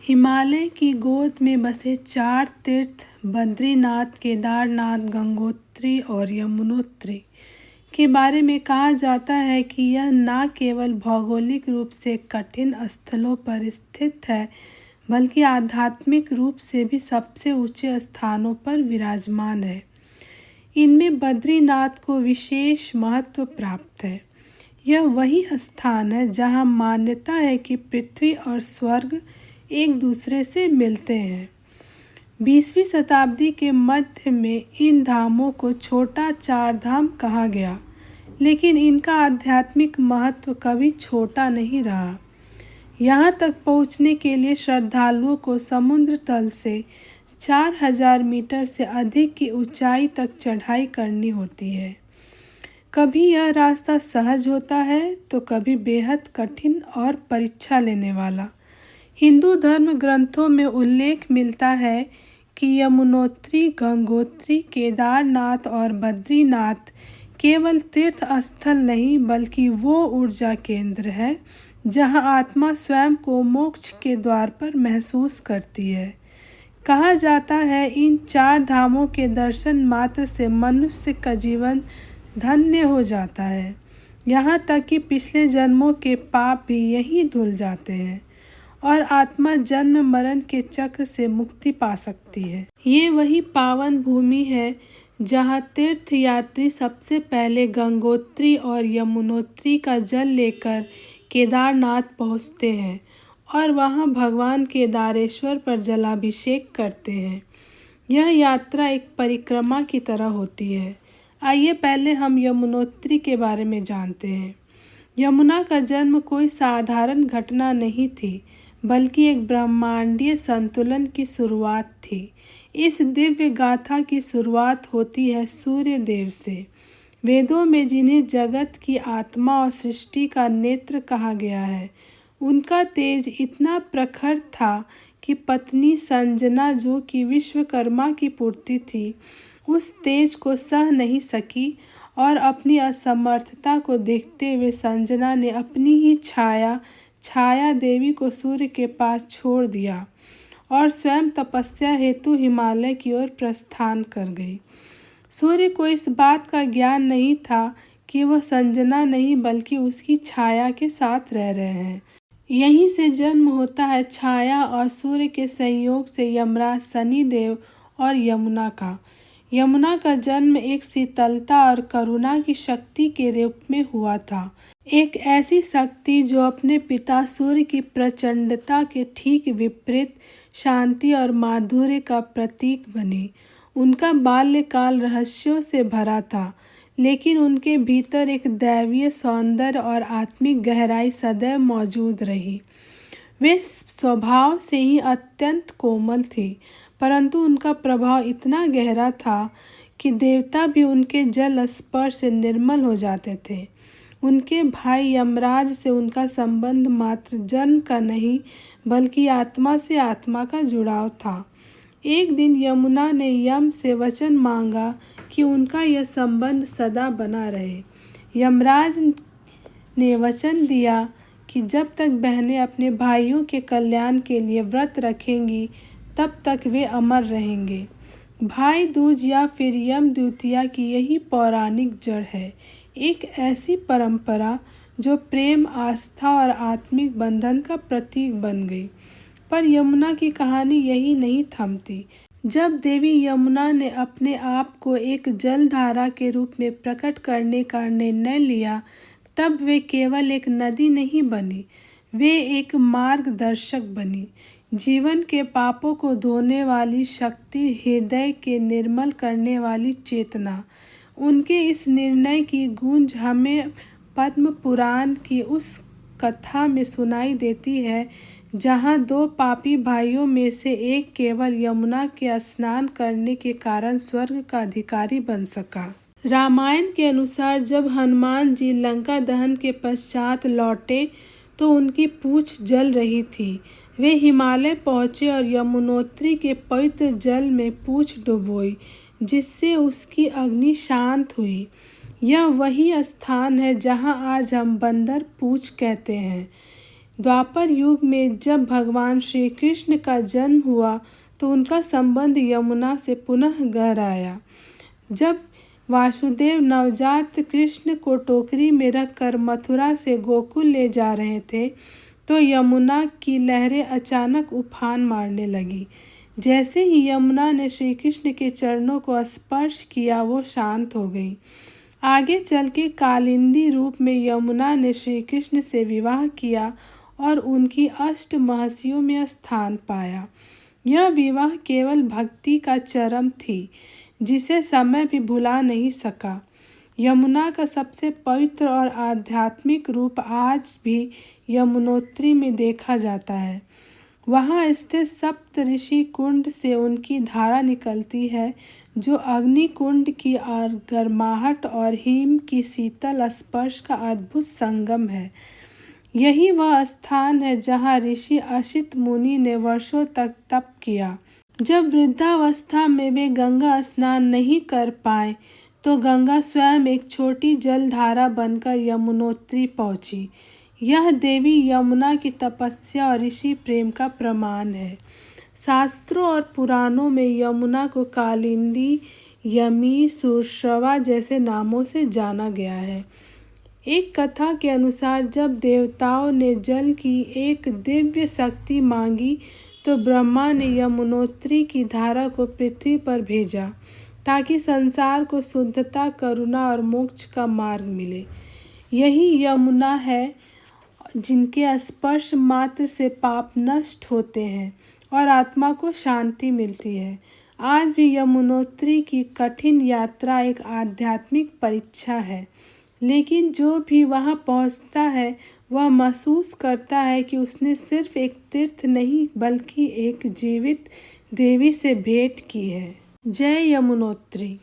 हिमालय की गोद में बसे 4 तीर्थ बद्रीनाथ, केदारनाथ, गंगोत्री और यमुनोत्री के बारे में कहा जाता है कि यह न केवल भौगोलिक रूप से कठिन स्थलों पर स्थित है, बल्कि आध्यात्मिक रूप से भी सबसे ऊंचे स्थानों पर विराजमान है। इनमें बद्रीनाथ को विशेष महत्व प्राप्त है। यह वही स्थान है जहां मान्यता है कि पृथ्वी और स्वर्ग एक दूसरे से मिलते हैं। 20वीं शताब्दी के मध्य में इन धामों को छोटा 4 धाम कहा गया, लेकिन इनका आध्यात्मिक महत्व कभी छोटा नहीं रहा। यहाँ तक पहुँचने के लिए श्रद्धालुओं को समुद्र तल से 4000 मीटर से अधिक की ऊंचाई तक चढ़ाई करनी होती है। कभी यह रास्ता सहज होता है तो कभी बेहद कठिन और परीक्षा लेने वाला। हिंदू धर्म ग्रंथों में उल्लेख मिलता है कि यमुनोत्री, गंगोत्री, केदारनाथ और बद्रीनाथ केवल तीर्थ स्थल नहीं, बल्कि वो ऊर्जा केंद्र है जहां आत्मा स्वयं को मोक्ष के द्वार पर महसूस करती है। कहा जाता है इन 4 धामों के दर्शन मात्र से मनुष्य का जीवन धन्य हो जाता है। यहाँ तक कि पिछले जन्मों के पाप भी यहीं धुल जाते हैं और आत्मा जन्म मरण के चक्र से मुक्ति पा सकती है। ये वही पावन भूमि है जहाँ तीर्थयात्री सबसे पहले गंगोत्री और यमुनोत्री का जल लेकर केदारनाथ पहुँचते हैं और वहाँ भगवान केदारेश्वर पर जलाभिषेक करते हैं। यह यात्रा एक परिक्रमा की तरह होती है। आइए पहले हम यमुनोत्री के बारे में जानते हैं। यमुना का जन्म कोई साधारण घटना नहीं थी, बल्कि एक ब्रह्मांडीय संतुलन की शुरुआत थी। इस दिव्य गाथा की शुरुआत होती है सूर्य देव से। वेदों में जिन्हें जगत की आत्मा और सृष्टि का नेत्र कहा गया है, उनका तेज इतना प्रखर था कि पत्नी संजना, जो कि विश्वकर्मा की पुत्री थी, उस तेज को सह नहीं सकी और अपनी असमर्थता को देखते हुए संजना ने अपनी ही छाया देवी को सूर्य के पास छोड़ दिया और स्वयं तपस्या हेतु हिमालय की ओर प्रस्थान कर गई। सूर्य को इस बात का ज्ञान नहीं था कि वह संजना नहीं, बल्कि उसकी छाया के साथ रह रहे हैं। यहीं से जन्म होता है छाया और सूर्य के संयोग से यमराज शनिदेव और यमुना का। यमुना का जन्म एक शीतलता और करुणा की शक्ति के रूप में हुआ था। एक ऐसी शक्ति जो अपने पिता सूर्य की प्रचंडता के ठीक विपरीत शांति और माधुर्य का प्रतीक बनी। उनका बाल्यकाल रहस्यों से भरा था, लेकिन उनके भीतर एक दैवीय सौंदर्य और आत्मिक गहराई सदैव मौजूद रही। वे स्वभाव से ही अत्यंत कोमल थी, परंतु उनका प्रभाव इतना गहरा था कि देवता भी उनके जल स्पर्श से निर्मल हो जाते थे। उनके भाई यमराज से उनका संबंध मात्र जन्म का नहीं, बल्कि आत्मा से आत्मा का जुड़ाव था। एक दिन यमुना ने यम से वचन मांगा कि उनका यह संबंध सदा बना रहे। यमराज ने वचन दिया कि जब तक बहनें अपने भाइयों के कल्याण के लिए व्रत रखेंगी, तब तक वे अमर रहेंगे। भाई दूज या फिर यम द्वितीया की यही पौराणिक जड़ है, एक ऐसी परंपरा जो प्रेम, आस्था और आत्मिक बंधन का प्रतीक बन गई। पर यमुना की कहानी यही नहीं थमती। जब देवी यमुना ने अपने आप को एक जलधारा के रूप में प्रकट करने का निर्णय लिया, तब वे केवल एक नदी नहीं बनी, वे एक मार्गदर्शक बनी। जीवन के पापों को धोने वाली शक्ति, हृदय के निर्मल करने वाली चेतना। उनके इस निर्णय की गूंज हमें पद्म पुराण की उस कथा में सुनाई देती है, जहां 2 पापी भाइयों में से एक केवल यमुना के स्नान करने के कारण स्वर्ग का अधिकारी बन सका। रामायण के अनुसार जब हनुमान जी लंका दहन के पश्चात लौटे तो उनकी पूंछ जल रही थी। वे हिमालय पहुँचे और यमुनोत्री के पवित्र जल में पूंछ डुबोई, जिससे उसकी अग्नि शांत हुई। यह वही स्थान है जहाँ आज हम बंदर पूंछ कहते हैं। द्वापर युग में जब भगवान श्री कृष्ण का जन्म हुआ तो उनका संबंध यमुना से पुनः गहराया। जब वासुदेव नवजात कृष्ण को टोकरी में रखकर मथुरा से गोकुल ले जा रहे थे तो यमुना की लहरें अचानक उफान मारने लगी। जैसे ही यमुना ने श्री कृष्ण के चरणों को स्पर्श किया वो शांत हो गई। आगे चल के कालिंदी रूप में यमुना ने श्री कृष्ण से विवाह किया और उनकी अष्ट महर्षियों में स्थान पाया। यह विवाह केवल भक्ति का चरम थी जिसे समय भी भुला नहीं सका। यमुना का सबसे पवित्र और आध्यात्मिक रूप आज भी यमुनोत्री में देखा जाता है। वहाँ स्थित सप्त ऋषि कुंड से उनकी धारा निकलती है जो अग्नि कुंड की गर्माहट और हिम की शीतल स्पर्श का अद्भुत संगम है। यही वह स्थान है जहाँ ऋषि असित मुनि ने वर्षों तक तप किया। जब वृद्धावस्था में वे गंगा स्नान नहीं कर पाए तो गंगा स्वयं एक छोटी जलधारा बनकर यमुनोत्री पहुंची। यह देवी यमुना की तपस्या और ऋषि प्रेम का प्रमाण है। शास्त्रों और पुराणों में यमुना को कालिंदी, यमी, सुरश्रवा जैसे नामों से जाना गया है। एक कथा के अनुसार जब देवताओं ने जल की एक दिव्य शक्ति मांगी तो ब्रह्मा ने यमुनोत्री की धारा को पृथ्वी पर भेजा ताकि संसार को शुद्धता, करुणा और मोक्ष का मार्ग मिले। यही यमुना है जिनके स्पर्श मात्र से पाप नष्ट होते हैं और आत्मा को शांति मिलती है। आज भी यमुनोत्री की कठिन यात्रा एक आध्यात्मिक परीक्षा है, लेकिन जो भी वहां पहुंचता है वह महसूस करता है कि उसने सिर्फ एक तीर्थ नहीं बल्कि एक जीवित देवी से भेंट की है। जय यमुनोत्री।